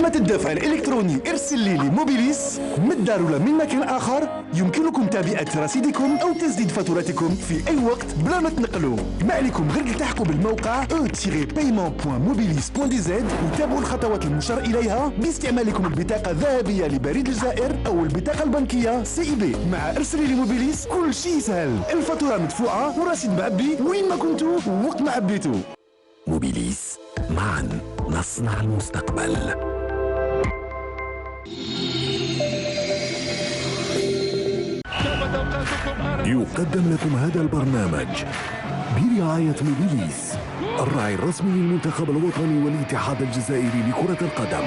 خدمة الدفع الإلكتروني ارسل لي لموبيليس من الدار ولا من مكان آخر. يمكنكم تعبئة رصيدكم أو تسديد فاتورتكم في أي وقت بلا ما تنقلوا. ما عليكم غير تلتحقوا بالموقع e-paiement.mobilis.dz وتابعوا الخطوات المشار إليها باستعمالكم البطاقة الذهبية لبريد الجزائر أو البطاقة البنكية CIB. مع ارسل لي لموبيليس كل شيء سهل، الفاتورة مدفوعة والرصيد معبي وين ما كنتوا ووقت ما عبيتوا. موبيليس، معا نصنع المستقبل. يقدم لكم هذا البرنامج برعاية موبيليس، الراعي الرسمي للمنتخب الوطني والاتحاد الجزائري لكرة القدم.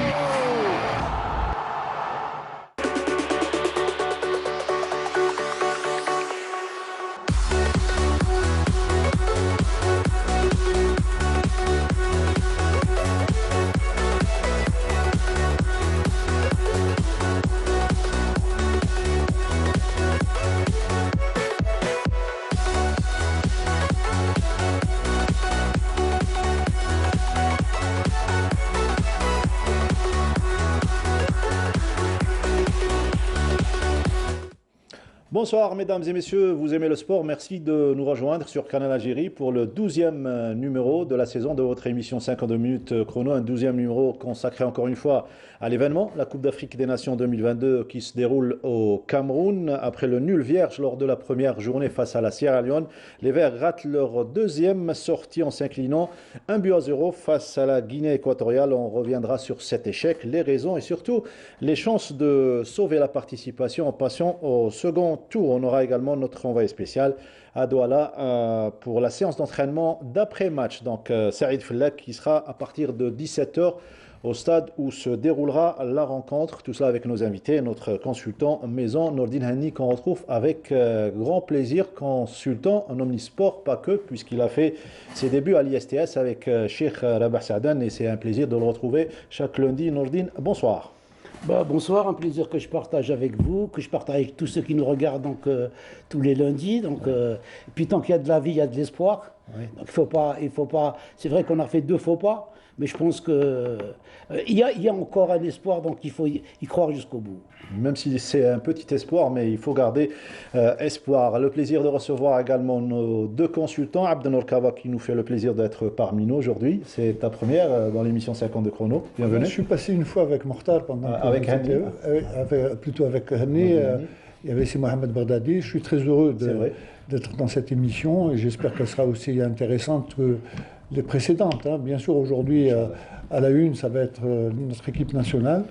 Bonsoir mesdames et messieurs, vous aimez le sport, merci de nous rejoindre sur Canal Algérie pour le 12e numéro de la saison de votre émission 52 minutes chrono, un 12e numéro consacré encore une fois à l'événement, la Coupe d'Afrique des Nations 2022 qui se déroule au Cameroun. Après le nul vierge lors de la première journée face à la Sierra Leone, les Verts ratent leur deuxième sortie en s'inclinant 1-0 face à la Guinée équatoriale. On reviendra sur cet échec, les raisons et surtout les chances de sauver la participation en passant au second tour. On aura également notre envoyé spécial à Douala pour la séance d'entraînement d'après-match. Donc Saïd Fellak qui sera à partir de 17h au stade où se déroulera la rencontre. Tout cela avec nos invités, notre consultant maison Nordine Hani qu'on retrouve avec grand plaisir, consultant en omnisport, pas que, puisqu'il a fait ses débuts à l'ISTS avec Cheikh Rabah Saadan et c'est un plaisir de le retrouver chaque lundi. Nordine, bonsoir. Bonsoir, un plaisir que je partage avec vous, que je partage avec tous ceux qui nous regardent tous les lundis. Et puis tant qu'il y a de la vie, il y a de l'espoir. Oui. Donc il faut pas. C'est vrai qu'on a fait 2 faux pas, mais je pense que il y a encore un espoir, donc il faut y croire jusqu'au bout. Même si c'est un petit espoir, mais il faut garder espoir. Le plaisir de recevoir également nos 2 consultants, Abdenour Kaba qui nous fait le plaisir d'être parmi nous aujourd'hui. C'est ta première dans l'émission 50 de chrono. Bienvenue. Je suis passé une fois avec Mokhtar pendant avec Hani. Plutôt avec Hani. Il y avait aussi Mohamed Bardadi. Je suis très heureux d'être dans cette émission et j'espère qu'elle sera aussi intéressante que les précédentes. Bien sûr, aujourd'hui, à la une, ça va être notre équipe nationale.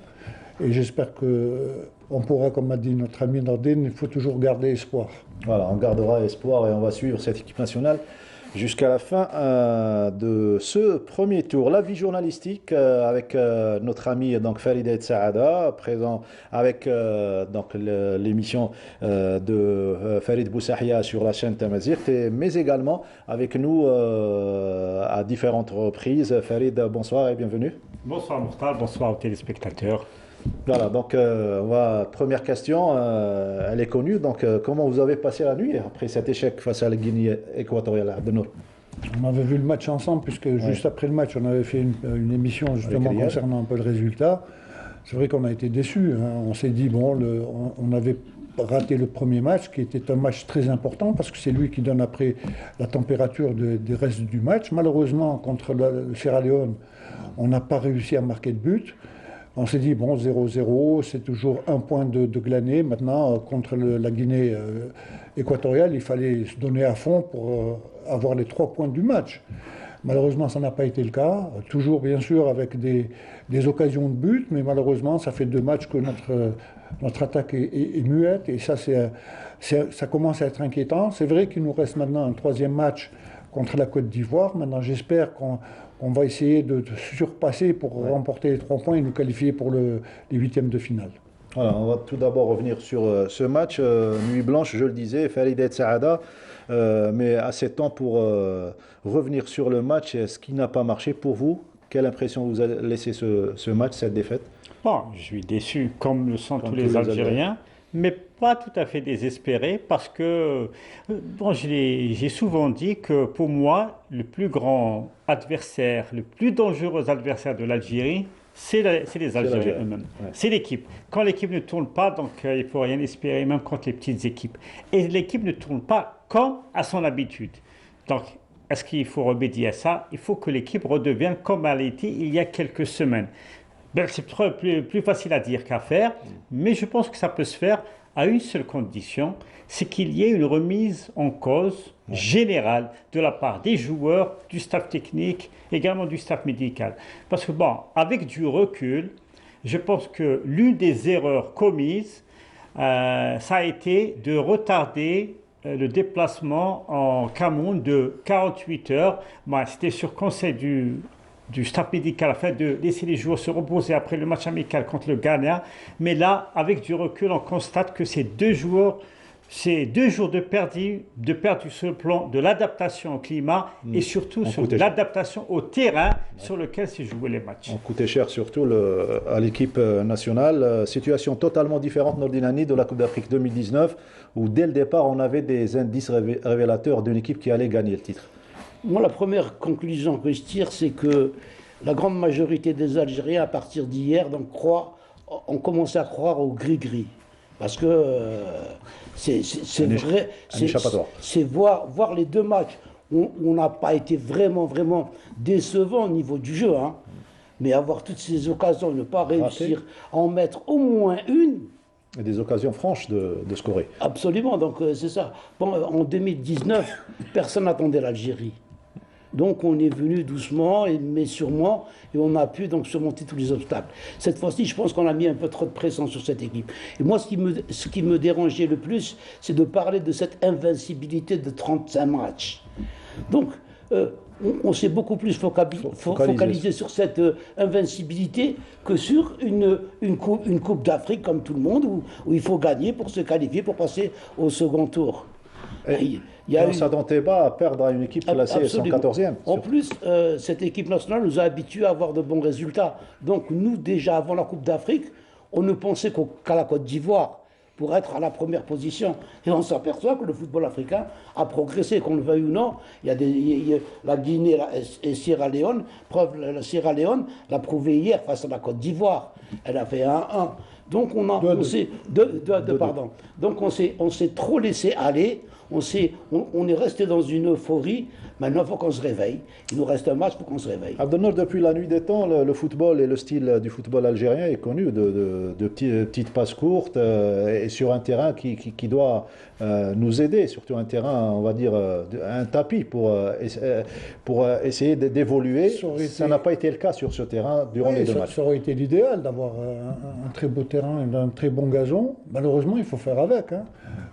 Et j'espère qu'on pourra, comme a dit notre ami Nordine, il faut toujours garder espoir. Voilà, on gardera espoir et on va suivre cette équipe nationale jusqu'à la fin de ce premier tour. La vie journalistique avec notre ami donc Farid Saada, présent avec donc l'émission de Farid Boussahia sur la chaîne Tamazirt, mais également avec nous à différentes reprises. Farid, bonsoir et bienvenue. Bonsoir Mokhtar, bonsoir aux téléspectateurs. Voilà, donc première question, elle est connue. Donc, comment vous avez passé la nuit après cet échec face à la Guinée équatoriale, Abdenour? On avait vu le match ensemble, puisque juste après le match, on avait fait une émission justement concernant un peu le résultat. C'est vrai qu'on a été déçus. On s'est dit, on avait raté le premier match, qui était un match très important, parce que c'est lui qui donne après la température des restes du match. Malheureusement, contre le Sierra Leone, on n'a pas réussi à marquer de but. On s'est dit, 0-0, c'est toujours un point de glané. Maintenant, contre la Guinée équatoriale, il fallait se donner à fond pour avoir les 3 points du match. Malheureusement, ça n'a pas été le cas. Toujours, bien sûr, avec des occasions de but, mais malheureusement, ça fait 2 matchs que notre attaque est muette. Et ça commence à être inquiétant. C'est vrai qu'il nous reste maintenant un 3e match contre la Côte d'Ivoire. Maintenant, j'espère qu'on va essayer de surpasser pour remporter les 3 points et nous qualifier pour les 8e de finale. Voilà, on va tout d'abord revenir sur ce match. Nuit blanche, je le disais, Farid Saada, mais assez de temps pour revenir sur le match. Ce qui n'a pas marché pour vous? Quelle impression vous a laissé ce match, cette défaite? Bon, je suis déçu, comme le sont tous les Algériens, mais pas tout à fait désespéré, parce que j'ai souvent dit que pour moi, le plus grand adversaire, le plus dangereux adversaire de l'Algérie, c'est les Algériens eux-mêmes. Ouais. C'est l'équipe. Quand l'équipe ne tourne pas, donc il ne faut rien espérer, même contre les petites équipes. Et l'équipe ne tourne pas comme à son habitude. Donc, est-ce qu'il faut remédier à ça? Il faut que l'équipe redevienne comme elle était il y a quelques semaines. Ben, c'est plus facile à dire qu'à faire, mais je pense que ça peut se faire à une seule condition, c'est qu'il y ait une remise en cause générale de la part des joueurs, du staff technique, également du staff médical. Parce que bon, avec du recul, je pense que l'une des erreurs commises, ça a été de retarder le déplacement en Cameroun de 48 heures. Bon, c'était sur conseil du staff médical afin de laisser les joueurs se reposer après le match amical contre le Ghana. Mais là, avec du recul, on constate que ces 2 jours de perdu sur le plan de l'adaptation au climat et surtout sur l'adaptation au terrain sur lequel s'est joué les matchs. On coûtait cher surtout à l'équipe nationale. Situation totalement différente, Nordinani, de la Coupe d'Afrique 2019, où dès le départ, on avait des indices révélateurs d'une équipe qui allait gagner le titre. Moi, la première conclusion que je tire, c'est que la grande majorité des Algériens, à partir d'hier, ont commencé à croire au gris-gris. Parce que c'est vrai, c'est voir les 2 matchs où on n'a pas été vraiment décevant au niveau du jeu. Hein. Mais avoir toutes ces occasions, ne pas réussir à en mettre au moins une. Et des occasions franches de scorer. Absolument, donc c'est ça. Bon, en 2019, personne n'attendait l'Algérie. Donc on est venu doucement, mais sûrement, et on a pu donc surmonter tous les obstacles. Cette fois-ci, je pense qu'on a mis un peu trop de pression sur cette équipe. Et moi, ce qui me dérangeait le plus, c'est de parler de cette invincibilité de 35 matchs. Donc, on s'est beaucoup plus focalisé sur cette invincibilité que sur une coupe d'Afrique, comme tout le monde, où il faut gagner pour se qualifier, pour passer au second tour. On ne s'attendait pas à perdre à une équipe classée 114e. En plus, cette équipe nationale nous a habitués à avoir de bons résultats. Donc nous, déjà avant la Coupe d'Afrique, on ne pensait qu'à la Côte d'Ivoire pour être à la première position. Et on s'aperçoit que le football africain a progressé, qu'on le veuille ou non. Il y a la Guinée et Sierra Leone. Preuve, la Sierra Leone l'a prouvé hier face à la Côte d'Ivoire. Elle a fait 1-1. Donc on s'est trop laissé aller. On est resté dans une euphorie. Maintenant, il faut qu'on se réveille. Il nous reste un match pour qu'on se réveille. Abdelnour, depuis la nuit des temps, le football et le style du football algérien est connu de petites passes courtes et sur un terrain qui doit nous aider, surtout un terrain, on va dire, un tapis pour essayer d'évoluer. Ça n'a pas été le cas sur ce terrain durant les 2 matchs. Ça aurait été l'idéal d'avoir un très beau terrain et un très bon gazon. Malheureusement, il faut faire avec. Hein.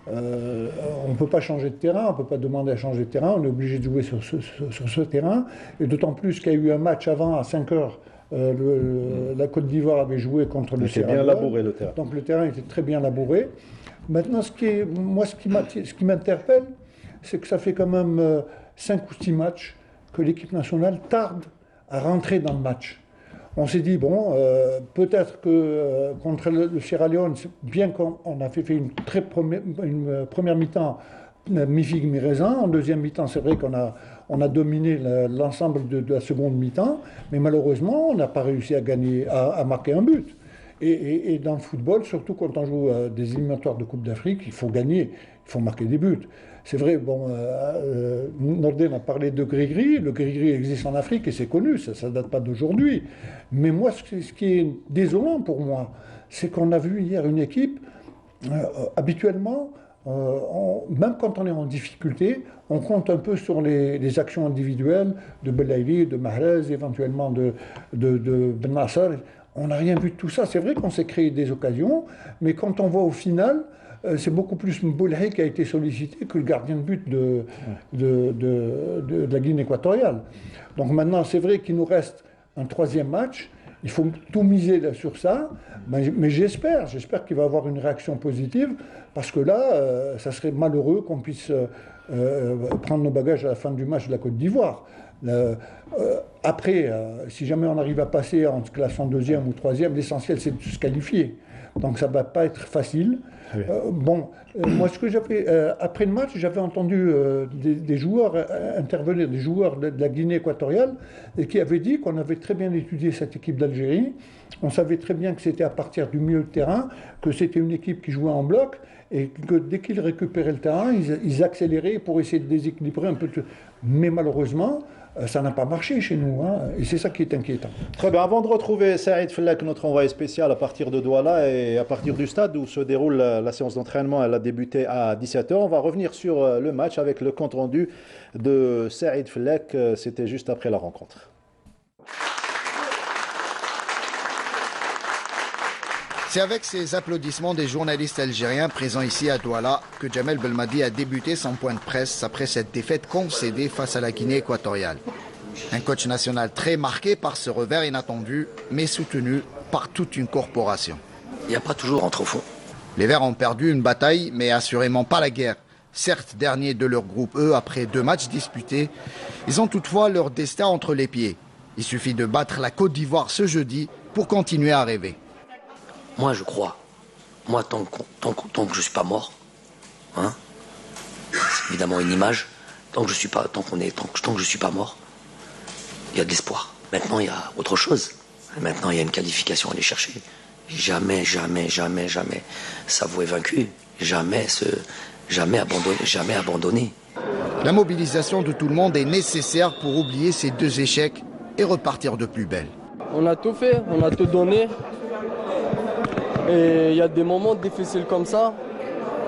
On ne peut pas changer de terrain, on ne peut pas demander à changer de terrain, on est obligé de jouer sur ce terrain, et d'autant plus qu'il y a eu un match avant à 5 heures, la Côte d'Ivoire avait joué contre le Sierra Leone. Bien labouré le terrain. Donc le terrain était très bien labouré. Maintenant, ce qui m'interpelle, c'est que ça fait quand même 5 ou 6 matchs que l'équipe nationale tarde à rentrer dans le match. On s'est dit, bon, peut-être que contre le Sierra Leone, bien qu'on a fait une première mi-temps mi-figue, mi-raisin, en deuxième mi-temps, c'est vrai qu'on a dominé l'ensemble de la seconde mi-temps, mais malheureusement, on n'a pas réussi à gagner, à marquer un but. Et dans le football, surtout quand on joue à des éliminatoires de Coupe d'Afrique, il faut gagner, il faut marquer des buts. C'est vrai, bon, Nordin a parlé de gris-gris, le gris-gris existe en Afrique et c'est connu, ça ne date pas d'aujourd'hui. Mais moi, ce qui est désolant pour moi, c'est qu'on a vu hier une équipe, habituellement, même quand on est en difficulté, on compte un peu sur les actions individuelles de Belaïli, de Mahrez, éventuellement de Ben Nasser. On n'a rien vu de tout ça. C'est vrai qu'on s'est créé des occasions, mais quand on voit au final, c'est beaucoup plus Mboulhi qui a été sollicité que le gardien de but de la Guinée équatoriale. Donc maintenant, c'est vrai qu'il nous reste un 3e match. Il faut tout miser là sur ça, mais j'espère qu'il va y avoir une réaction positive, parce que là, ça serait malheureux qu'on puisse prendre nos bagages à la fin du match de la Côte d'Ivoire. Après, si jamais on arrive à passer en classant deuxième ou troisième, l'essentiel c'est de se qualifier. Donc ça ne va pas être facile. Moi ce que j'avais, après le match, j'avais entendu des joueurs intervenir, des joueurs de la Guinée équatoriale, et qui avaient dit qu'on avait très bien étudié cette équipe d'Algérie. On savait très bien que c'était à partir du milieu de terrain, que c'était une équipe qui jouait en bloc, et que dès qu'ils récupéraient le terrain, ils accéléraient pour essayer de déséquilibrer un peu. Mais malheureusement, ça n'a pas marché chez nous, hein, et c'est ça qui est inquiétant. Très bien, avant de retrouver Saïd Fellek, notre envoyé spécial à partir de Douala et à partir du stade où se déroule la séance d'entraînement, elle a débuté à 17h, on va revenir sur le match avec le compte-rendu de Saïd Fellek, c'était juste après la rencontre. C'est avec ces applaudissements des journalistes algériens présents ici à Douala que Djamel Belmadi a débuté son point de presse après cette défaite concédée face à la Guinée équatoriale. Un coach national très marqué par ce revers inattendu, mais soutenu par toute une corporation. Il n'y a pas toujours entre fond. Les Verts ont perdu une bataille, mais assurément pas la guerre. Certes, derniers de leur groupe E après 2 matchs disputés, ils ont toutefois leur destin entre les pieds. Il suffit de battre la Côte d'Ivoire ce jeudi pour continuer à rêver. Moi, je crois. Moi, tant que je suis pas mort, hein, c'est évidemment une image. Tant que je suis pas mort, il y a de l'espoir. Maintenant, il y a autre chose. Maintenant, il y a une qualification à aller chercher. Jamais s'avouer vaincu. Jamais abandonner. La mobilisation de tout le monde est nécessaire pour oublier ces 2 échecs et repartir de plus belle. On a tout fait, on a tout donné. Et il y a des moments difficiles comme ça.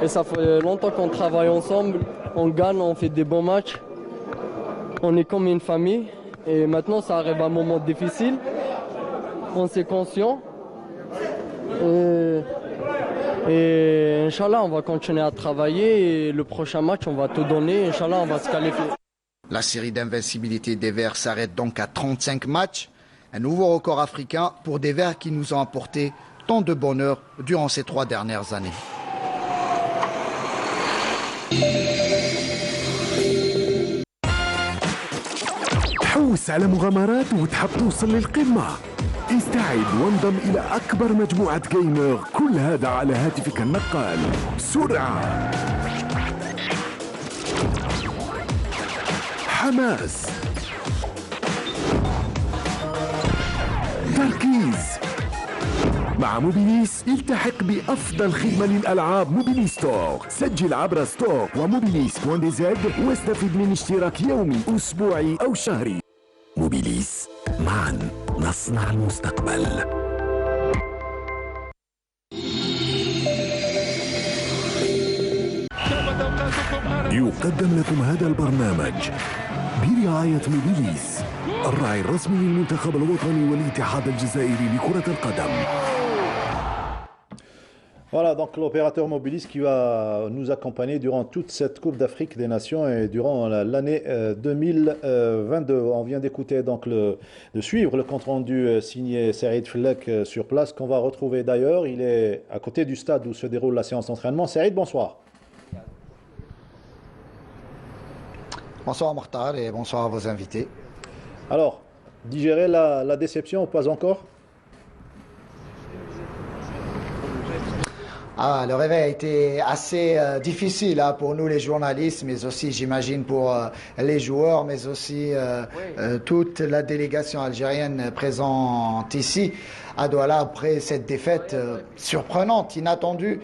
Et ça fait longtemps qu'on travaille ensemble. On gagne, on fait des bons matchs. On est comme une famille. Et maintenant, ça arrive à un moment difficile. On s'est conscient. Et Inch'Allah, on va continuer à travailler. Et le prochain match, on va tout donner. Inch'Allah, on va se qualifier. La série d'invincibilité des Verts s'arrête donc à 35 matchs. Un nouveau record africain pour des Verts qui nous ont apporté tant de bonheur durant ces 3 dernières années. حوس على مغامرات وتحب توصل للقمة. استعد وانضم إلى أكبر مجموعة جيمر، كل هذا على هاتفك النقال. سرعة، حماس، تركيز. مع موبيليس التحق بأفضل خدمة للألعاب موبيليس ستور. سجل عبر ستور وموبيليس.dz واستفيد من اشتراك يومي أسبوعي أو شهري. موبيليس، معا نصنع المستقبل. يقدم لكم هذا البرنامج برعاية موبيليس، الراعي الرسمي للمنتخب الوطني والاتحاد الجزائري لكرة القدم. Voilà, donc l'opérateur Mobilis qui va nous accompagner durant toute cette Coupe d'Afrique des Nations et durant l'année 2022. On vient d'écouter donc de suivre le compte-rendu signé Saïd Fellek sur place, qu'on va retrouver d'ailleurs. Il est à côté du stade où se déroule la séance d'entraînement. Saïd, bonsoir. Bonsoir Mokhtar et bonsoir à vos invités. Alors, digérer la déception ou pas encore ? Le réveil a été assez difficile pour nous les journalistes, mais aussi j'imagine pour les joueurs, mais aussi toute la délégation algérienne présente ici à Douala après cette défaite surprenante, inattendue,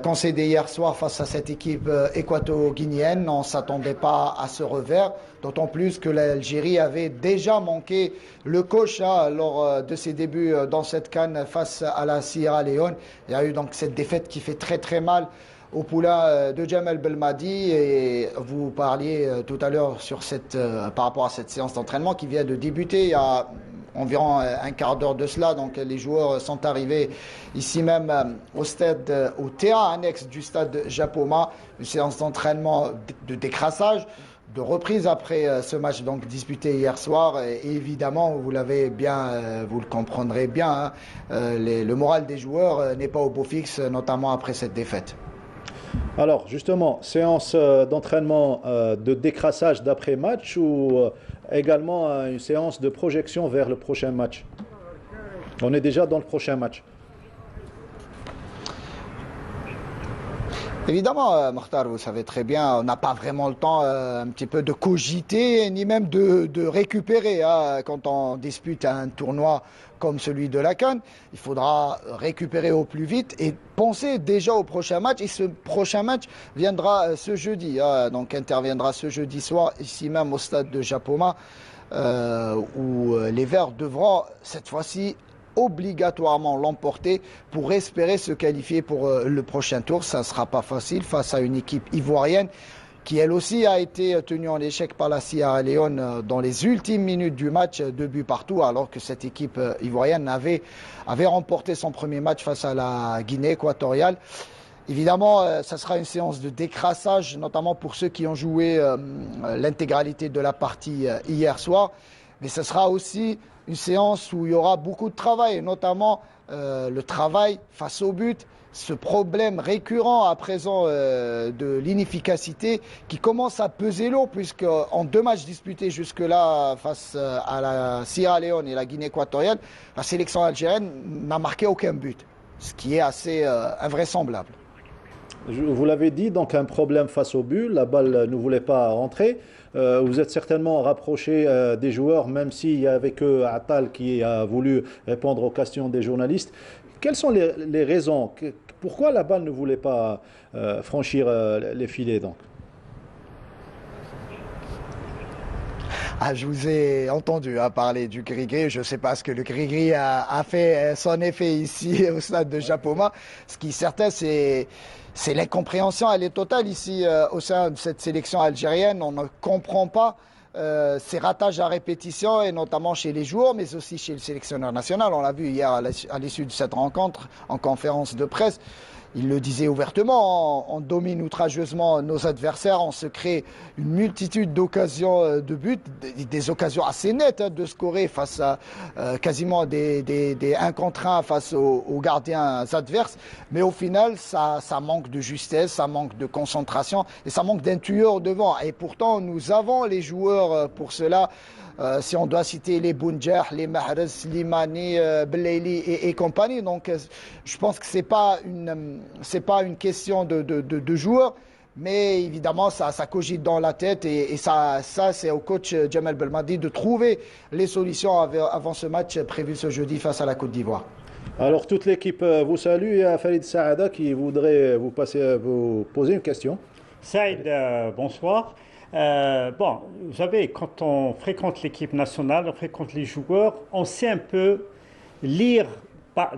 concédée hier soir face à cette équipe équato-guinéenne. On ne s'attendait pas à ce revers, d'autant plus que l'Algérie avait déjà manqué le coach lors de ses débuts dans cette CAN face à la Sierra Leone. Il y a eu donc cette défaite qui fait très très mal au poulain de Djamel Belmadi. Et vous parliez tout à l'heure par rapport à cette séance d'entraînement qui vient de débuter il y a environ un quart d'heure de cela. Donc les joueurs sont arrivés ici même au terrain annexe du stade Japoma, une séance d'entraînement de décrassage, de reprise après ce match donc disputé hier soir. Et évidemment, vous le comprendrez bien, le moral des joueurs n'est pas au beau fixe, notamment après cette défaite. Alors, justement, séance d'entraînement de décrassage d'après-match ou également une séance de projection vers le prochain match? On est déjà dans le prochain match. Évidemment, Mokhtar, vous savez très bien, on n'a pas vraiment le temps un petit peu de cogiter, ni même de récupérer. Hein. Quand on dispute un tournoi comme celui de la CAN, il faudra récupérer au plus vite et penser déjà au prochain match. Et ce prochain match viendra ce jeudi, hein. Donc interviendra ce jeudi soir, ici même au stade de Japoma, où les Verts devront cette fois-ci obligatoirement l'emporter pour espérer se qualifier pour le prochain tour. Ça ne sera pas facile face à une équipe ivoirienne qui elle aussi a été tenue en échec par la Sierra Leone dans les ultimes minutes du match, 2 buts partout, alors que cette équipe ivoirienne avait remporté son premier match face à la Guinée équatoriale. Évidemment, ça sera une séance de décrassage, notamment pour ceux qui ont joué l'intégralité de la partie hier soir, mais ce sera aussi une séance où il y aura beaucoup de travail, notamment le travail face au but, ce problème récurrent à présent de l'inefficacité qui commence à peser lourd, puisque en 2 matchs disputés jusque-là face à la Sierra Leone et la Guinée équatoriale, la sélection algérienne n'a marqué aucun but, ce qui est assez invraisemblable. Vous l'avez dit, donc un problème face au but, la balle ne voulait pas rentrer. Vous êtes certainement rapproché des joueurs, même s'il y a avec eux Attal qui a voulu répondre aux questions des journalistes. Quelles sont les raisons? Pourquoi la balle ne voulait pas franchir les filets donc? Ah, je vous ai entendu parler du gris-gris. Je ne sais pas ce que le gris-gris a fait son effet ici au stade de Japoma. Ce qui est certain, c'est l'incompréhension, elle est totale ici au sein de cette sélection algérienne. On ne comprend pas ces ratages à répétition, et notamment chez les joueurs, mais aussi chez le sélectionneur national. On l'a vu hier à l'issue de cette rencontre en conférence de presse. Il le disait ouvertement, on domine outrageusement nos adversaires, on se crée une multitude d'occasions de but, des occasions assez nettes de scorer face à quasiment des 1 contre 1 face aux gardiens adverses. Mais au final, ça manque de justesse, ça manque de concentration et ça manque d'un tueur devant. Et pourtant, nous avons les joueurs pour cela. Si on doit citer les Bounjah, les Mahrez, Slimani, Belaili et compagnie. Donc je pense que c'est pas une question de joueurs, mais évidemment ça cogite dans la tête et ça c'est au coach Djamel Belmadi de trouver les solutions avant ce match prévu ce jeudi face à la Côte d'Ivoire. Alors toute l'équipe vous salue, et Farid Saada qui voudrait vous poser une question. Saïd, bonsoir. Bon, vous savez, quand on fréquente l'équipe nationale, on fréquente les joueurs, on sait un peu lire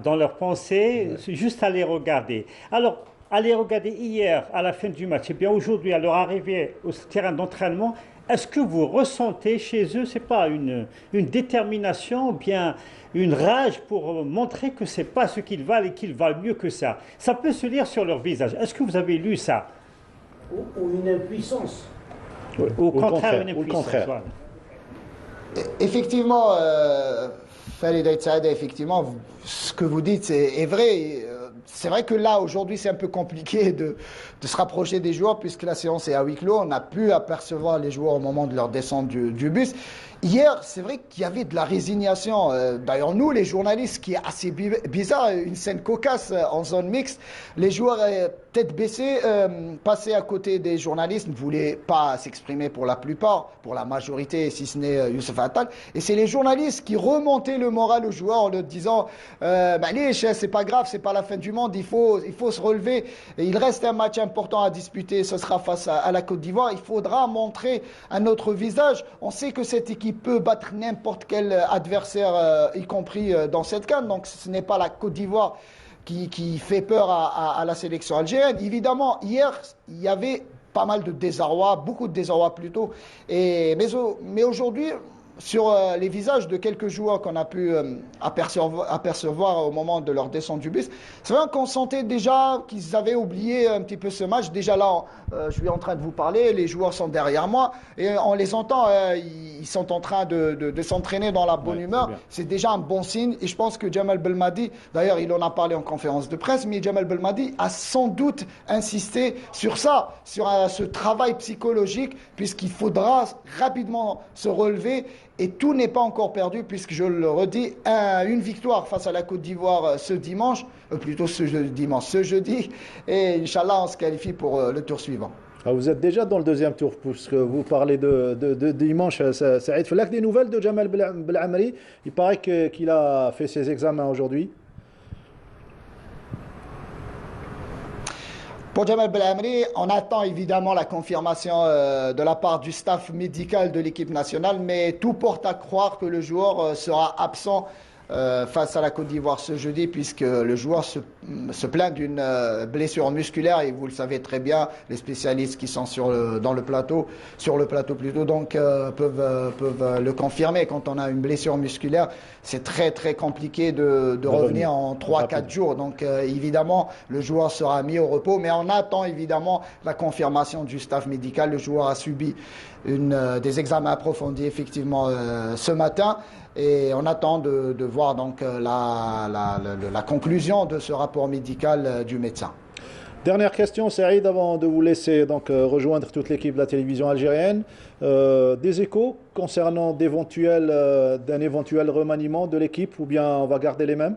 dans leurs pensées, juste à les regarder. Alors, à les regarder hier, à la fin du match, et bien aujourd'hui, à leur arrivée au terrain d'entraînement, est-ce que vous ressentez chez eux, c'est pas une détermination, ou bien une rage pour montrer que c'est pas ce qu'ils valent et qu'ils valent mieux que ça? Ça peut se lire sur leur visage. Est-ce que vous avez lu ça? Ou une impuissance. Au contraire, une impuissance. Voilà. Effectivement, Farid Saada, effectivement, ce que vous dites est vrai. C'est vrai que là, aujourd'hui, c'est un peu compliqué de se rapprocher des joueurs puisque la séance est à huis clos. On a pu apercevoir les joueurs au moment de leur descente du bus. Hier, c'est vrai qu'il y avait de la résignation. D'ailleurs, nous, les journalistes, qui est assez bizarre, une scène cocasse en zone mixte. Les joueurs, tête baissée, passaient à côté des journalistes, ne voulaient pas s'exprimer pour la plupart, pour la majorité, si ce n'est Youssef Attal. Et c'est les journalistes qui remontaient le moral aux joueurs en leur disant c'est pas grave, c'est pas la fin du monde, il faut se relever. Et il reste un match important à disputer, ce sera face à la Côte d'Ivoire. Il faudra montrer un autre visage. On sait que cette équipe peut battre n'importe quel adversaire, y compris dans cette CAN. Donc ce n'est pas la Côte d'Ivoire qui fait peur à la sélection algérienne. Évidemment, hier, il y avait pas mal de désarroi, beaucoup de désarroi plutôt. Mais aujourd'hui, sur les visages de quelques joueurs qu'on a pu apercevoir au moment de leur descente du bus, c'est vrai qu'on sentait déjà qu'ils avaient oublié un petit peu ce match. Déjà là, je suis en train de vous parler, les joueurs sont derrière moi et on les entend, ils sont en train de s'entraîner dans la bonne humeur. C'est déjà un bon signe et je pense que Jamal Belmadi, d'ailleurs il en a parlé en conférence de presse, mais Jamal Belmadi a sans doute insisté sur ça, sur ce travail psychologique, puisqu'il faudra rapidement se relever. Et tout n'est pas encore perdu, puisque je le redis, une victoire face à la Côte d'Ivoire ce dimanche, plutôt ce jeudi, et Inch'Allah on se qualifie pour le tour suivant. Ah, vous êtes déjà dans le deuxième tour, puisque vous parlez de dimanche. Saïd Fellak, des nouvelles de Jamal Belhamri? Il paraît qu'il a fait ses examens aujourd'hui. Pour Jamal Belhamri, on attend évidemment la confirmation de la part du staff médical de l'équipe nationale, mais tout porte à croire que le joueur sera absent face à la Côte d'Ivoire ce jeudi, puisque le joueur se plaint d'une blessure musculaire, et vous le savez très bien, les spécialistes qui sont sur le plateau donc peuvent le confirmer. Quand on a une blessure musculaire, c'est très très compliqué de revenir en 3-4 jours. Donc évidemment, le joueur sera mis au repos, mais on attend évidemment la confirmation du staff médical. Le joueur a subi des examens approfondis effectivement ce matin. Et on attend de voir donc la conclusion de ce rapport médical du médecin. Dernière question, Saïd, avant de vous laisser donc rejoindre toute l'équipe de la télévision algérienne. Des échos concernant d'un éventuel remaniement de l'équipe, ou bien on va garder les mêmes?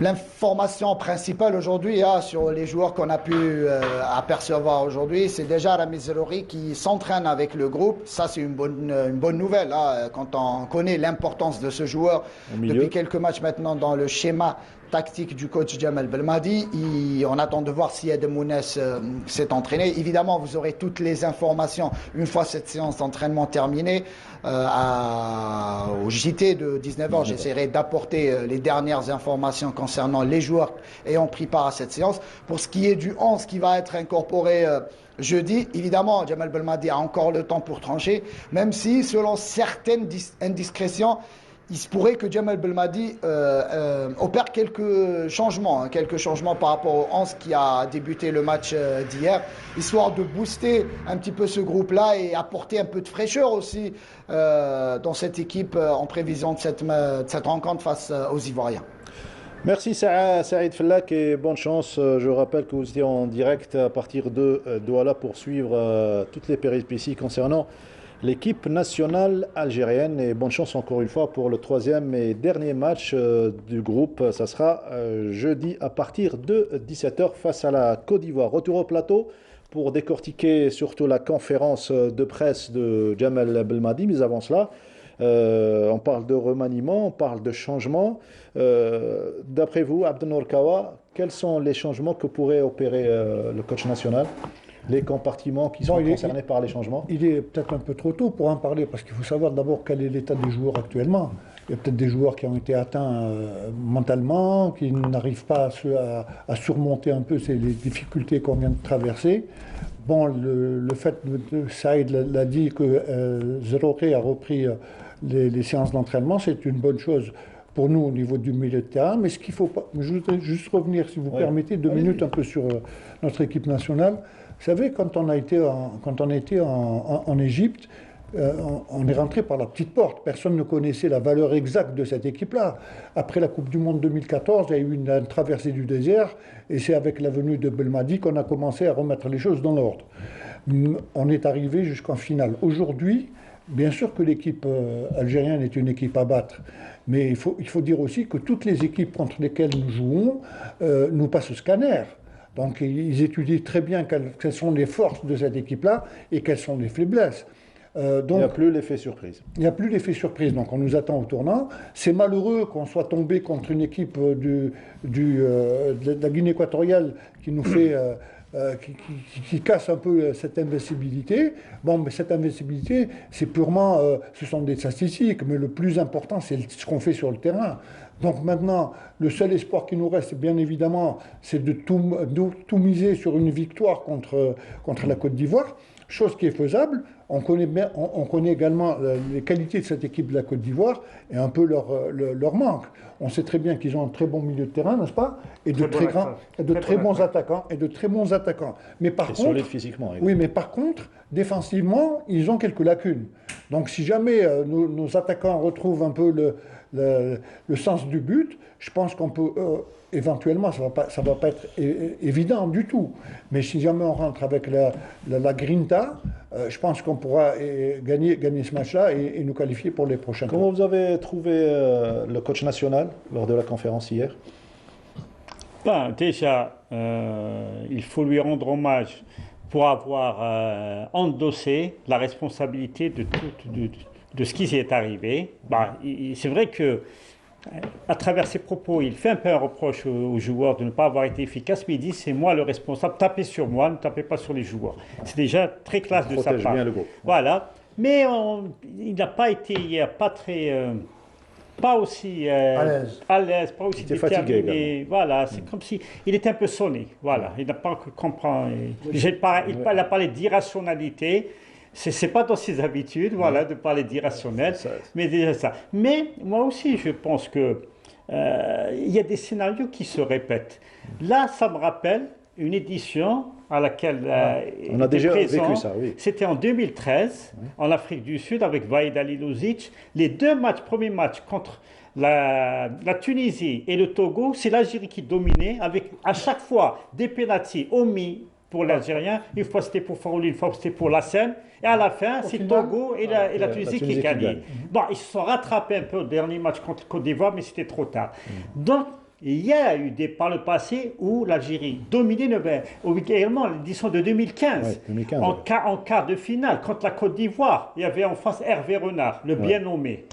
L'information principale aujourd'hui sur les joueurs qu'on a pu apercevoir aujourd'hui, c'est déjà Rami Zerouri qui s'entraîne avec le groupe. Ça, c'est une bonne nouvelle quand on connaît l'importance de ce joueur depuis quelques matchs maintenant dans le schéma tactique du coach Jamal Belmadi. On attend de voir si Ed Mounès s'est entraîné. Évidemment, vous aurez toutes les informations une fois cette séance d'entraînement terminée. Au JT de 19h, j'essaierai d'apporter les dernières informations concernant les joueurs ayant pris part à cette séance. Pour ce qui est du 11 qui va être incorporé jeudi, évidemment, Jamal Belmadi a encore le temps pour trancher, même si, selon certaines indiscrétions, il se pourrait que Jamal Belmadi opère quelques changements par rapport au 11 qui a débuté le match d'hier, histoire de booster un petit peu ce groupe-là et apporter un peu de fraîcheur aussi dans cette équipe en prévision de cette rencontre face aux Ivoiriens. Merci Saïd Fellak et bonne chance. Je rappelle que vous étiez en direct à partir de Douala pour suivre toutes les péripéties concernant l'équipe nationale algérienne, et bonne chance encore une fois pour le troisième et dernier match du groupe. Ça sera jeudi à partir de 17h face à la Côte d'Ivoire. Retour au plateau pour décortiquer surtout la conférence de presse de Jamal Belmadi. Mais avant cela, on parle de remaniement, on parle de changement. D'après vous, Abdenour Kawa, quels sont les changements que pourrait opérer le coach national? Les compartiments qui sont concernés par les changements? Il est peut-être un peu trop tôt pour en parler, parce qu'il faut savoir d'abord quel est l'état des joueurs actuellement. Il y a peut-être des joueurs qui ont été atteints mentalement, qui n'arrivent pas à surmonter un peu les difficultés qu'on vient de traverser. Bon, le fait, Saïd l'a dit, que Zerouri a repris les séances d'entraînement, c'est une bonne chose pour nous au niveau du milieu de terrain. Mais ce qu'il faut pas, je voudrais juste revenir, si vous permettez, 2 minutes un peu sur notre équipe nationale. Vous savez, quand on a été en Égypte, on est rentré par la petite porte. Personne ne connaissait la valeur exacte de cette équipe-là. Après la Coupe du Monde 2014, il y a eu une traversée du désert, et c'est avec la venue de Belmadi qu'on a commencé à remettre les choses dans l'ordre. On est arrivé jusqu'en finale. Aujourd'hui, bien sûr que l'équipe algérienne est une équipe à battre, mais il faut dire aussi que toutes les équipes contre lesquelles nous jouons nous passent au scanner. Donc ils étudient très bien quelles sont les forces de cette équipe-là et quelles sont les faiblesses. Donc, il n'y a plus l'effet surprise. Il n'y a plus l'effet surprise, donc on nous attend au tournant. C'est malheureux qu'on soit tombé contre une équipe de la Guinée équatoriale qui nous fait... qui casse un peu cette invincibilité. Bon, mais cette invincibilité, c'est purement... ce sont des statistiques, mais le plus important, c'est ce qu'on fait sur le terrain. Donc maintenant, le seul espoir qui nous reste, bien évidemment, c'est de tout miser sur une victoire contre la Côte d'Ivoire, chose qui est faisable. On connaît également les qualités de cette équipe de la Côte d'Ivoire et un peu leur manque. On sait très bien qu'ils ont un très bon milieu de terrain, n'est-ce pas? Et de très bons attaquants. Mais par contre, solide physiquement. Oui, mais par contre, défensivement, ils ont quelques lacunes. Donc si jamais nos attaquants retrouvent un peu le sens du but, je pense qu'on peut éventuellement, ça va pas être évident du tout. Mais si jamais on rentre avec la grinta, je pense qu'on pourra gagner ce match-là et nous qualifier pour les prochains tours. Comment vous avez trouvé le coach national lors de la conférence hier? Déjà, il faut lui rendre hommage pour avoir endossé la responsabilité de ce qui s'y est arrivé. C'est vrai que à travers ses propos, il fait un peu un reproche aux joueurs de ne pas avoir été efficaces, mais il dit c'est moi le responsable, tapez sur moi, ne tapez pas sur les joueurs. C'est déjà très classe de sa part. Bien le groupe. Voilà, mais il n'a pas été hier, pas aussi à l'aise, pas aussi déterminé. Voilà, c'est comme si il était un peu sonné. Voilà, il n'a pas compris. Il a parlé d'irrationalité. C'est pas dans ses habitudes, voilà, de parler d'irrationnel, mais déjà ça. Mais moi aussi, je pense que il y a des scénarios qui se répètent. Là, ça me rappelle une édition à laquelle on a déjà vécu ça, oui. C'était en 2013, en Afrique du Sud, avec Vaïd Alilozic. Les premiers matchs contre la Tunisie et le Togo, c'est l'Algérie qui dominait, avec à chaque fois des pénaltys omis pour l'Algérien, une fois c'était pour Farouli, une fois c'était pour la Seine, et à la fin, c'est Togo et la Tunisie qui gagnent. Bon, ils se sont rattrapés un peu au dernier match contre Côte d'Ivoire, mais c'était trop tard. Donc, il y a eu par le passé où l'Algérie dominait également l'édition de 2015, en quart de finale contre la Côte d'Ivoire. Il y avait en face Hervé Renard, le bien nommé.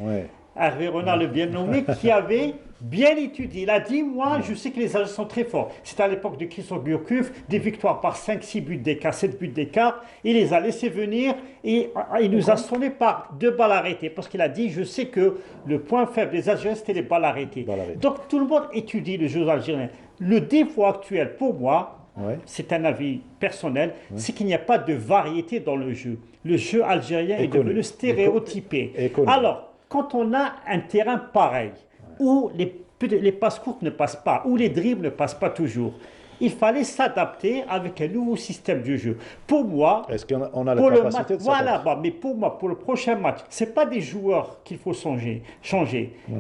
Hervé Renard, le bien nommé, qui avait bien étudié. Il a dit, moi, je sais que les Algériens sont très forts. C'était à l'époque de Christophe Gourcuff, des victoires par 5-6 buts d'écart, 7 buts d'écart. Il les a laissés venir et il nous a sonné par 2 balles arrêtées. Parce qu'il a dit, je sais que le point faible des Algériens, c'était les balles arrêtées. Donc tout le monde étudie le jeu algérien. Le défaut actuel, pour moi, c'est un avis personnel, c'est qu'il n'y a pas de variété dans le jeu. Le jeu algérien est devenu stéréotypé. Alors, quand on a un terrain pareil, où les passes courtes ne passent pas, où les dribbles ne passent pas toujours, il fallait s'adapter avec un nouveau système de jeu. Pour moi, est-ce qu'on a la capacité de s'adapter? Mais pour moi, pour le prochain match, ce n'est pas des joueurs qu'il faut changer.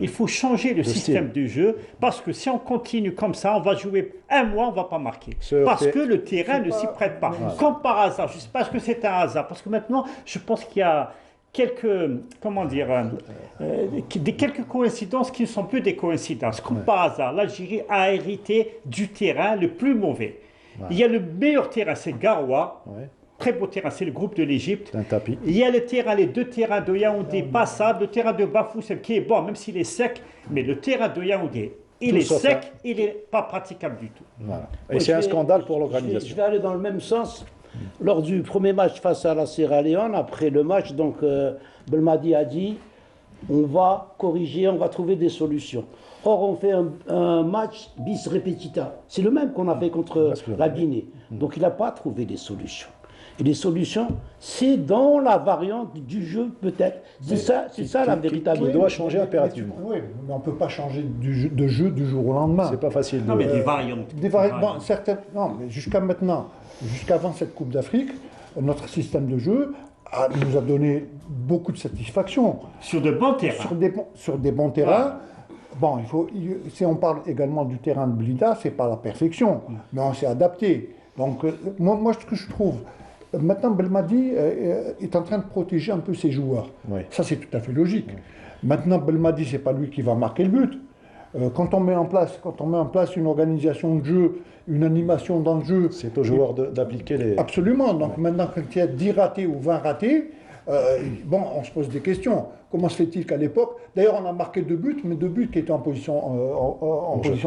Il faut changer le système de jeu, parce que si on continue comme ça, on va jouer un mois, on ne va pas marquer. Parce que le terrain ne s'y prête pas. Comme par hasard, je ne sais pas que c'est un hasard, parce que maintenant, je pense qu'il y a quelques coïncidences qui ne sont plus des coïncidences. Comme par hasard, l'Algérie a hérité du terrain le plus mauvais. Il y a le meilleur terrain, c'est Garoua. Très beau terrain, c'est le groupe de l'Égypte. Un tapis. Il y a les 2 terrains de Yaoundé passables, le terrain de Bafoussem qui est bon, même s'il est sec, mais le terrain de Yaoundé, il est sec, il n'est pas praticable du tout. Et c'est un scandale pour l'organisation. Je vais aller dans le même sens. Lors du premier match face à la Sierra Leone, après le match, donc Belmadi a dit on va corriger, on va trouver des solutions. Or, on fait un match bis repetita. C'est le même qu'on a fait contre la Guinée. Donc, il n'a pas trouvé des solutions. Et les solutions, c'est dans la variante du jeu, peut-être. C'est ça la véritable. Il doit changer impérativement. Oui, mais on ne peut pas changer de jeu du jour au lendemain. C'est pas facile. Non, mais des variantes. Bon, non, mais jusqu'à maintenant, jusqu'avant cette Coupe d'Afrique, notre système de jeu nous a donné beaucoup de satisfaction. Sur de bons terrains. Sur des bons terrains. Bon, si on parle également du terrain de Blida, c'est pas la perfection, mais on s'est adapté. Donc, moi, ce que je trouve, maintenant, Belmadi est en train de protéger un peu ses joueurs. Ça, c'est tout à fait logique. Maintenant, Belmadi, c'est pas lui qui va marquer le but. Quand on met en place une organisation de jeu, une animation dans le jeu... C'est aux joueurs d'appliquer les... Absolument. Donc maintenant, quand il y a 10 ratés ou 20 ratés, on se pose des questions. Comment se fait-il qu'à l'époque... D'ailleurs, on a marqué 2 buts, mais 2 buts qui étaient en position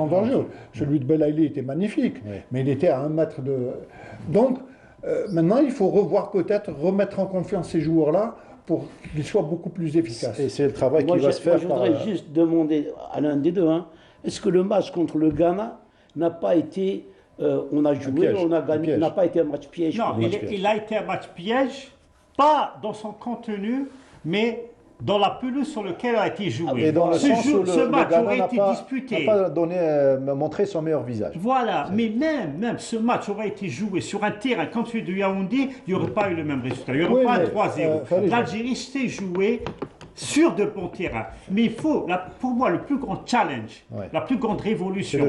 dangereuse. Celui de Belaïli était magnifique, mais il était à 1 mètre de... Donc, maintenant, il faut revoir peut-être, remettre en confiance ces joueurs-là pour qu'il soit beaucoup plus efficace. Et c'est le travail qui va se faire. Je voudrais juste demander à l'un des deux, est-ce que le match contre le Ghana n'a pas été, on a joué, on a gagné, n'a pas été un match piège? Non, il a été un match piège, pas dans son contenu, mais dans la pelouse sur laquelle a été joué. Et dans le sens où ce match aurait été n'a disputé. pas montré son meilleur visage. Voilà, mais même ce match aurait été joué sur un terrain comme celui de Yaoundé, il n'y aurait pas eu le même résultat. Il n'y aurait pas un 3-0. L'Algérie sait jouer sur de bons terrains. Mais il faut, pour moi, le plus grand challenge, la plus grande révolution,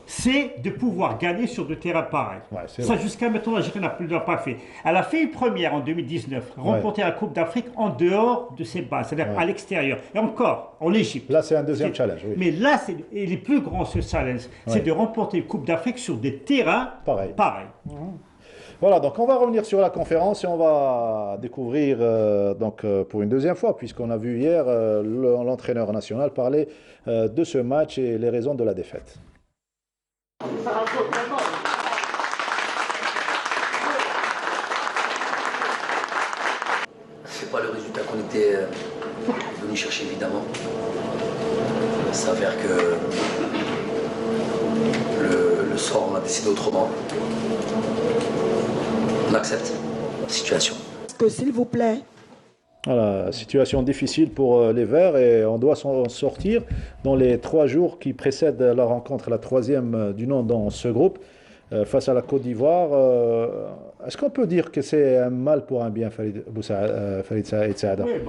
c'est de pouvoir gagner sur de terrains pareils. Ça, jusqu'à maintenant, l'Algérie n'a pas fait. Elle a fait une première en 2019, remporter la Coupe d'Afrique en dehors de ses bases, c'est-à-dire à l'extérieur. Et encore, en Égypte. Là, c'est un deuxième challenge. Oui. Mais là, il est plus grand ce challenge. C'est de remporter une Coupe d'Afrique sur des terrains pareils. Voilà, donc on va revenir sur la conférence et on va découvrir pour une deuxième fois, puisqu'on a vu hier l'entraîneur national parler de ce match et les raisons de la défaite. C'est pas le résultat qu'on était venu chercher évidemment. Il s'avère que le sort on a décidé autrement. On accepte la situation. S'il vous plaît. Voilà, situation difficile pour les Verts et on doit s'en sortir dans les 3 jours qui précèdent la rencontre, la 3e du nom dans ce groupe, face à la Côte d'Ivoire. Est-ce qu'on peut dire que c'est un mal pour un bien, Farid Saada? Oui,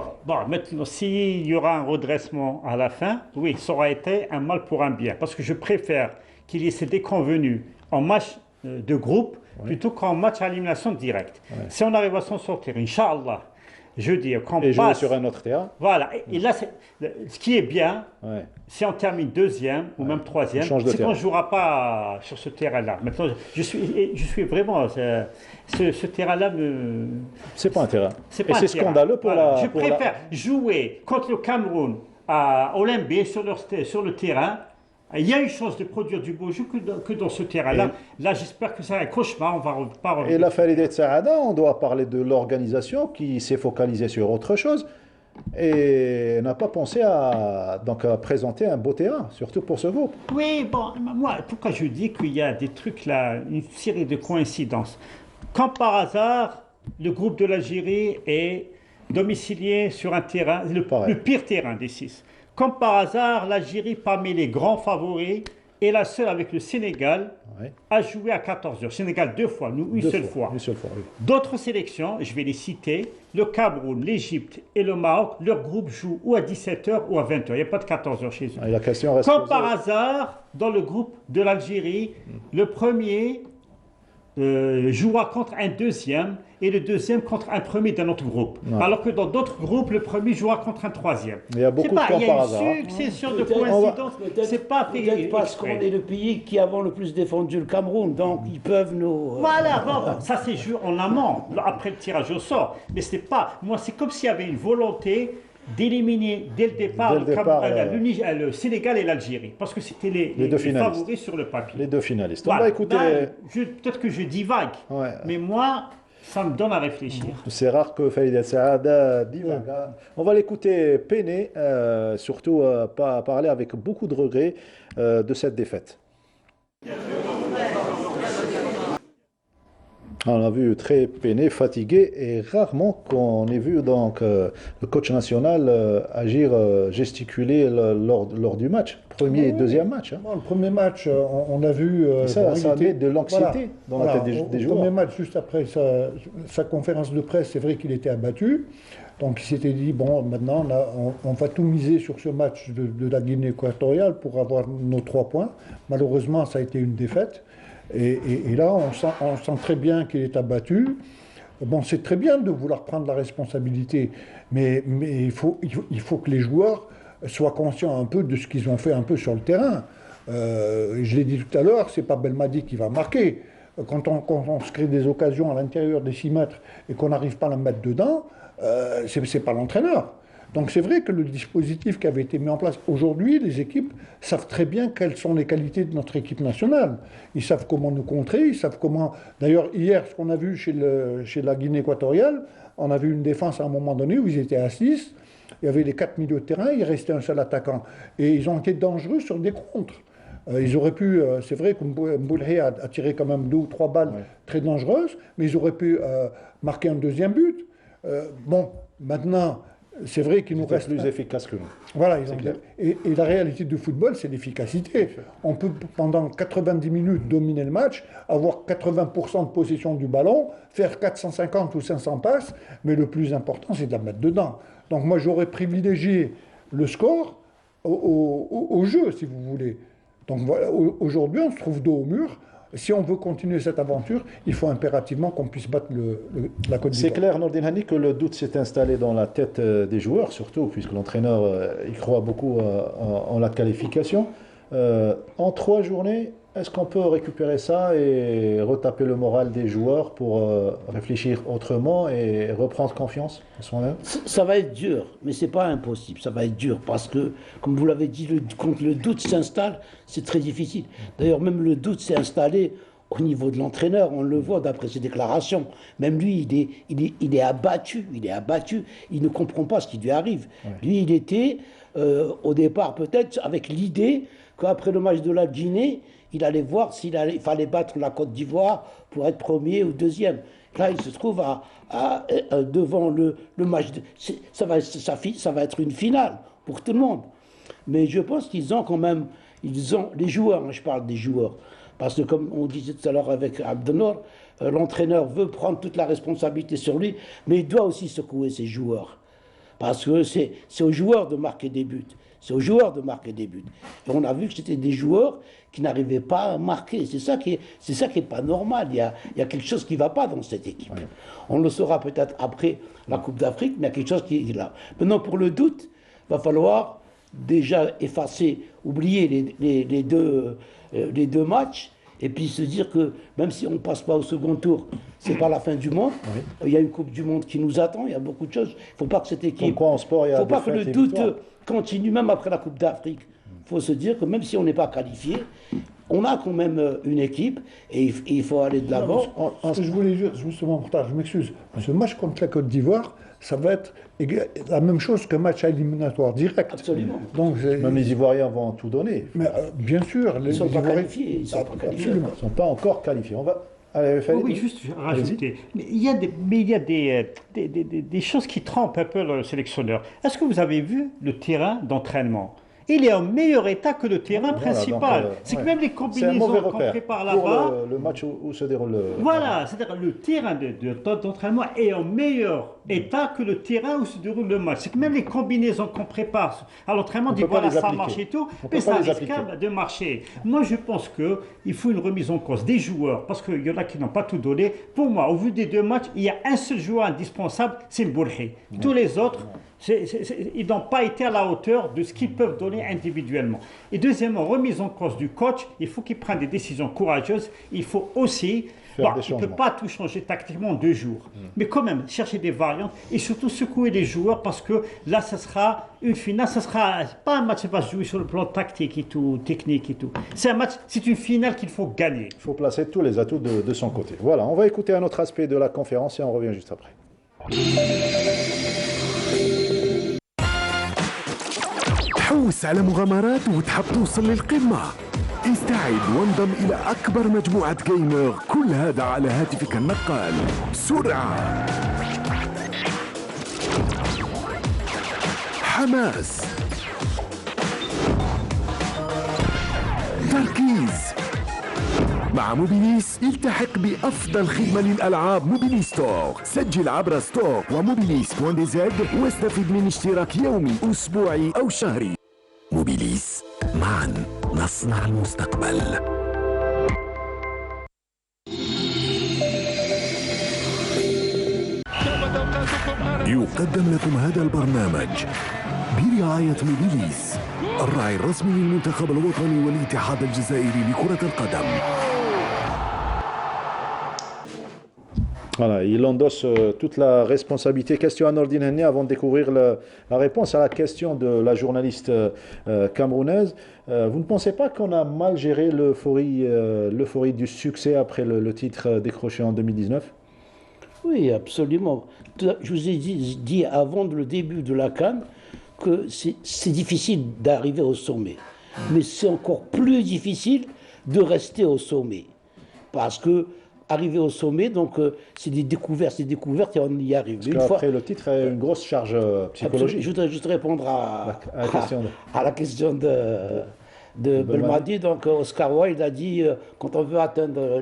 maintenant, s'il y aura un redressement à la fin, oui, ça aura été un mal pour un bien. Parce que je préfère qu'il y ait ces déconvenus en match de groupe plutôt qu'en match à élimination directe. Si on arrive à s'en sortir, Inch'Allah, je dis qu'on passe... jouer sur un autre terrain. Voilà. Et là, ce qui est bien, si on termine 2e ou même 3e, c'est qu'on ne jouera pas sur ce terrain-là. Maintenant, je suis vraiment... Ce terrain-là me... C'est pas un terrain. Et c'est scandaleux pour la... Je préfère jouer contre le Cameroun à Olympie sur le terrain. Il y a une chance de produire du beau jeu que dans ce terrain-là. Là, j'espère que c'est un cauchemar, on va pas revenir. Et la Farid Saada, on doit parler de l'organisation qui s'est focalisée sur autre chose et n'a pas pensé à présenter un beau terrain, surtout pour ce groupe. Oui, moi, pourquoi je dis qu'il y a des trucs là, une série de coïncidences. Quand par hasard, le groupe de l'Algérie est domicilié sur un terrain, le pire terrain des 6. Comme par hasard, l'Algérie, parmi les grands favoris, est la seule avec le Sénégal à jouer à 14h. Sénégal 2 fois, nous une seule fois. D'autres sélections, je vais les citer, le Cameroun, l'Égypte et le Maroc, leur groupe joue ou à 17h ou à 20h. Il n'y a pas de 14h chez eux. La question reste comme par hasard, dans le groupe de l'Algérie, le premier jouera contre un deuxième et le deuxième contre un premier d'un autre groupe. Alors que dans d'autres groupes, le premier jouera contre un troisième. Il y a beaucoup de cas par hasard. Il y a une succession de coïncidences. C'est pas fait peut-être parce qu'on est le pays qui avons le plus défendu le Cameroun, donc ils peuvent nous... Voilà, ça c'est joué en amont, après le tirage au sort. Mais c'est pas... Moi, c'est comme s'il y avait une volonté d'éliminer dès le départ, le Sénégal et l'Algérie, parce que c'était les favoris sur le papier. Les deux finalistes. Voilà. On va écouter... Peut-être que je divague, mais moi, ça me donne à réfléchir. C'est rare que Farid Saada divague. On va l'écouter peiner, surtout parler avec beaucoup de regrets de cette défaite. On l'a vu très peiné, fatigué, et rarement qu'on ait vu donc, le coach national agir, gesticuler lors du match, premier et deuxième match. Bon, le premier match, on a vu... ça met de l'anxiété dans la tête des joueurs. Le premier match, juste après sa conférence de presse, c'est vrai qu'il était abattu. Donc il s'était dit, bon, maintenant on va tout miser sur ce match de la Guinée équatoriale pour avoir nos 3 points. Malheureusement, ça a été une défaite. Et là, on sent très bien qu'il est abattu. Bon, c'est très bien de vouloir prendre la responsabilité, mais il faut que les joueurs soient conscients un peu de ce qu'ils ont fait un peu sur le terrain. Je l'ai dit tout à l'heure, c'est pas Belmadi qui va marquer. Quand on se crée des occasions à l'intérieur des 6 mètres et qu'on n'arrive pas à la mettre dedans, c'est pas l'entraîneur. Donc c'est vrai que le dispositif qui avait été mis en place, aujourd'hui, les équipes savent très bien quelles sont les qualités de notre équipe nationale. Ils savent comment nous contrer, ils savent comment... D'ailleurs, hier, ce qu'on a vu chez la Guinée équatoriale, on a vu une défense à un moment donné où ils étaient à 6, il y avait les 4 milieux de terrain, il restait un seul attaquant. Et ils ont été dangereux sur des contres. Ils auraient pu, c'est vrai que Mboulhi a tiré quand même 2 ou 3 balles très dangereuses, mais ils auraient pu marquer un deuxième but. Bon, maintenant, c'est vrai qu'il nous reste... plus efficace que nous. Voilà, et la réalité du football, c'est l'efficacité. On peut, pendant 90 minutes, dominer le match, avoir 80% de possession du ballon, faire 450 ou 500 passes, mais le plus important, c'est de la mettre dedans. Donc moi, j'aurais privilégié le score au jeu, si vous voulez. Donc voilà, aujourd'hui, on se trouve dos au mur. Si on veut continuer cette aventure, il faut impérativement qu'on puisse battre la Côte d'Ivoire. C'est clair, Nordin Hani, que le doute s'est installé dans la tête des joueurs, surtout puisque l'entraîneur il croit beaucoup en la qualification. En 3 journées, est-ce qu'on peut récupérer ça et retaper le moral des joueurs pour réfléchir autrement et reprendre confiance en soi-même? Ça va être dur, mais ce n'est pas impossible. Ça va être dur parce que, comme vous l'avez dit, quand le doute s'installe, c'est très difficile. D'ailleurs, même le doute s'est installé au niveau de l'entraîneur. On le voit d'après ses déclarations. Même lui, il est abattu. Il est abattu. Il ne comprend pas ce qui lui arrive. Ouais. Lui, il était, au départ, peut-être, avec l'idée qu'après le match de la Guinée, il allait voir s'il fallait battre la Côte d'Ivoire pour être premier ou deuxième. Là, il se trouve devant le match. Ça va être une finale pour tout le monde. Mais je pense qu'ils ont quand même... les joueurs, je parle des joueurs, parce que comme on disait tout à l'heure avec Abdelnour, l'entraîneur veut prendre toute la responsabilité sur lui, mais il doit aussi secouer ses joueurs. Parce que c'est aux joueurs de marquer des buts. C'est aux joueurs de marquer des buts. Et on a vu que c'était des joueurs qui n'arrivaient pas à marquer. C'est ça qui est pas normal. Il y a quelque chose qui ne va pas dans cette équipe. Oui. On le saura peut-être après la Coupe d'Afrique, mais il y a quelque chose qui est là. Maintenant, pour le doute, il va falloir déjà effacer, oublier les deux matchs, et puis se dire que même si on ne passe pas au second tour, ce n'est pas la fin du monde. Oui. Il y a une Coupe du Monde qui nous attend, il y a beaucoup de choses. Il ne faut pas que cette équipe... Pourquoi en sport, il ne faut pas que le doute continue, même après la Coupe d'Afrique. Il faut se dire que même si on n'est pas qualifié, on a quand même une équipe et il faut aller de l'avant. Ce que je voulais dire, justement, je m'excuse, ce match contre la Côte d'Ivoire, ça va être la même chose qu'un match éliminatoire direct. Absolument. Donc, même les Ivoiriens vont tout donner. Mais, bien sûr. Ils ne sont pas qualifiés. Ils ne sont pas encore qualifiés. On va... Allez, oui, juste rajouter. Il y a des choses qui trompent un peu le sélectionneur. Est-ce que vous avez vu le terrain d'entraînement ? Il est en meilleur état que le terrain principal. C'est que même les combinaisons qu'on prépare là-bas... le match où se déroule... Voilà, c'est-à-dire le terrain d'entraînement est en meilleur état que le terrain où se déroule le match. C'est que même les combinaisons qu'on prépare à l'entraînement, on dit voilà, ça marche et tout, mais ça risque de marcher. Moi, je pense qu'il faut une remise en cause des joueurs, parce qu'il y en a qui n'ont pas tout donné. Pour moi, au vu des 2 matchs, il y a un seul joueur indispensable, c'est Mboulhi. Tous les autres... ils n'ont pas été à la hauteur de ce qu'ils peuvent donner individuellement. Et deuxièmement, remise en cause du coach, il faut qu'il prenne des décisions courageuses. Il faut aussi, il ne peut pas tout changer tactiquement en 2 jours, mais quand même chercher des variantes et surtout secouer les joueurs parce que là, ce sera une finale, ce sera pas un match qui va se jouer sur le plan tactique et tout, technique et tout. C'est un match, c'est une finale qu'il faut gagner. Il faut placer tous les atouts de son côté. Voilà, on va écouter un autre aspect de la conférence et on revient juste après. حوس على مغامرات وتحب توصل للقمة. استعد وانضم إلى أكبر مجموعة جيمر، كل هذا على هاتفك النقال. سرعة، حماس، تركيز. مع موبيليس التحق بأفضل خدمة للألعاب موبيليس ستور. سجل عبر ستور وموبيليس.dz واستفيد من اشتراك يومي أسبوعي أو شهري. موبيليس، معا نصنع المستقبل. يقدم لكم هذا البرنامج برعاية موبيليس، الراعي الرسمي للمنتخب الوطني والاتحاد الجزائري لكرة القدم. Voilà, il endosse toute la responsabilité. Question à Nordine Henni avant de découvrir la réponse à la question de la journaliste camerounaise. Vous ne pensez pas qu'on a mal géré l'euphorie du succès après le titre décroché en 2019? Oui, absolument. Je vous ai dit avant le début de la CAN que c'est difficile d'arriver au sommet. Mais c'est encore plus difficile de rester au sommet. Parce que arriver au sommet, donc c'est des découvertes et on y arrive. Parce qu'après le titre a une grosse charge psychologique. Je voudrais juste répondre à la question de Belmadi. Donc Oscar Wilde a dit quand on veut atteindre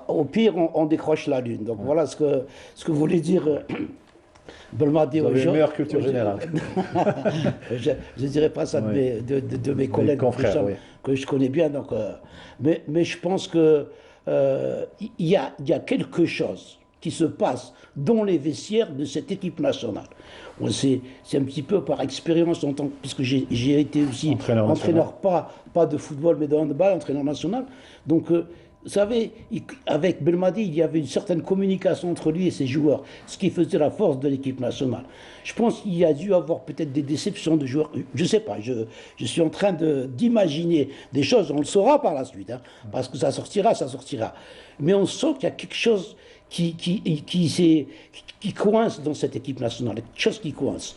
au pire on décroche la lune. Donc voilà ce que voulait dire Belmadi. Vous avez une meilleure culture générale. Je ne dirais pas ça de mes collègues confrères, que je connais bien. Donc, mais je pense que il y a quelque chose qui se passe dans les vestiaires de cette équipe nationale. C'est un petit peu par expérience, puisque j'ai été aussi entraîneur pas de football, mais de handball, entraîneur national. Donc, vous savez, avec Belmadi, il y avait une certaine communication entre lui et ses joueurs, ce qui faisait la force de l'équipe nationale. Je pense qu'il y a dû avoir peut-être des déceptions de joueurs. Je ne sais pas, je suis en train d'imaginer des choses, on le saura par la suite, hein, parce que ça sortira. Mais on sent qu'il y a quelque chose qui coince dans cette équipe nationale, quelque chose qui coince.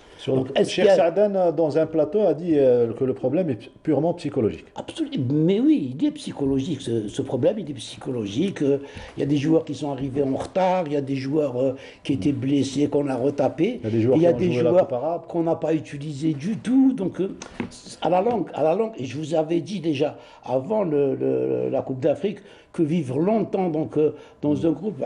Cheikh Saadan, dans un plateau, a dit que le problème est purement psychologique. Absolument. Mais oui, il est psychologique. Ce problème, il est psychologique. Il y a des joueurs qui sont arrivés en retard. Il y a des joueurs qui étaient blessés, qu'on a retapés. Il y a des joueurs qu'on n'a pas utilisés du tout. Donc, à la longue, et je vous avais dit déjà avant la Coupe d'Afrique, que vivre longtemps dans un groupe,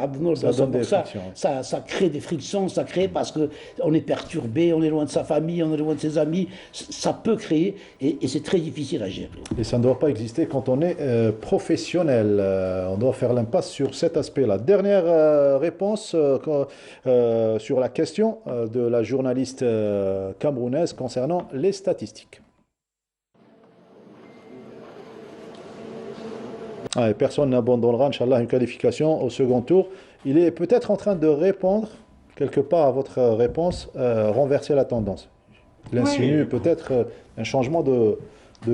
ça crée des frictions, ça crée parce qu'on est perturbé, on est loin de sa famille, on est loin de ses amis, ça peut créer et c'est très difficile à gérer. Et ça ne doit pas exister quand on est professionnel. On doit faire l'impasse sur cet aspect-là. Dernière réponse sur la question de la journaliste camerounaise concernant les statistiques. Personne n'abandonnera, Inch'Allah, une qualification au second tour. Il est peut-être en train de répondre quelque part à votre réponse, renverser la tendance. Il insinue peut-être un changement de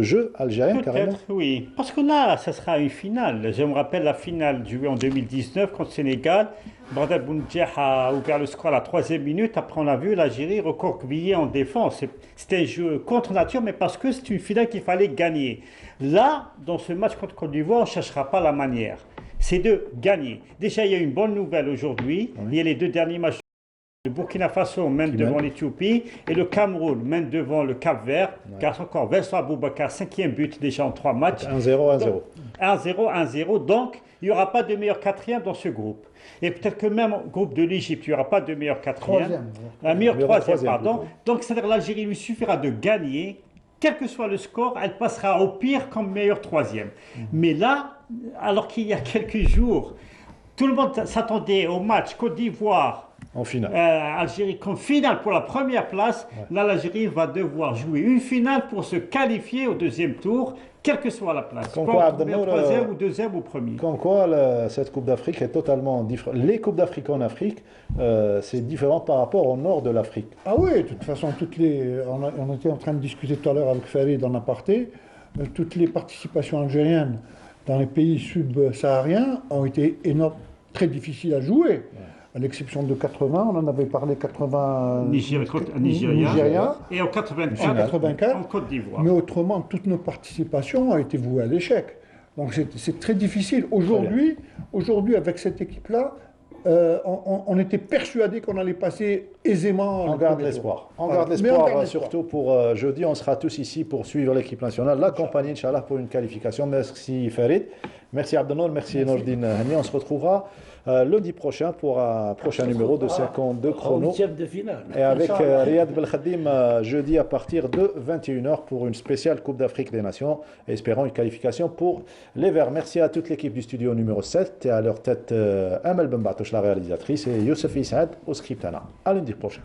jeu algérien, carrément. Oui, parce que là, ça sera une finale. Je me rappelle la finale jouée en 2019 contre le Sénégal. Bardal Bounedjah a ouvert le score à la 3e minute. Après, on a vu l'Algérie recroquevillée en défense. C'était un jeu contre nature, mais parce que c'est une finale qu'il fallait gagner. Là, dans ce match contre Côte d'Ivoire, on ne cherchera pas la manière. C'est de gagner. Déjà, il y a une bonne nouvelle aujourd'hui. Il y a les 2 derniers matchs. Le Burkina Faso mène devant l'Éthiopie et le Cameroun mène devant le Cap-Vert. Grâce encore Vincent Aboubakar, 5e but déjà en 3 matchs. 1-0. 1-0. Donc, il n'y aura pas de meilleur 4e dans ce groupe. Et peut-être que même au groupe de l'Égypte, il n'y aura pas de meilleur 4e. Un meilleur 3e, pardon. Donc, c'est-à-dire l'Algérie lui suffira de gagner. Quel que soit le score, elle passera au pire comme meilleur 3e. Mais là, alors qu'il y a quelques jours, tout le monde s'attendait au match Côte d'Ivoire. En finale. Algérie comme finale pour la première place. Là, l'Algérie va devoir jouer une finale pour se qualifier au 2e tour, quelle que soit la place. Comme quoi, 3e ou 2e ou 1er. Comme quoi, cette Coupe d'Afrique est totalement différente. Les Coupes d'Afrique en Afrique, c'est différent par rapport au nord de l'Afrique. Ah oui, de toute façon, on était en train de discuter tout à l'heure avec Farid en aparté. Toutes les participations algériennes dans les pays subsahariens ont été très difficiles à jouer. À l'exception de 80, on en avait parlé 80 Nigeria et en 84 en Côte d'Ivoire. Mais autrement, toutes nos participations ont été vouées à l'échec. Donc c'est très difficile. Aujourd'hui, avec cette équipe-là, on était persuadé qu'on allait passer aisément. On garde l'espoir. On garde l'espoir, surtout pour jeudi. On sera tous ici pour suivre l'équipe nationale, l'accompagner, Inch'Allah, pour une qualification. Merci Farid. Merci Abdelnour. Merci Nordine Henni. On se retrouvera lundi prochain pour un prochain numéro de 52 chrono. De finale. Et avec Riyad Belkhadim jeudi à partir de 21h pour une spéciale Coupe d'Afrique des Nations. Espérons une qualification pour les Verts. Merci à toute l'équipe du studio numéro 7 et à leur tête Amel Benbatouche, la réalisatrice, et Youssef Issaad au script. À lundi prochain.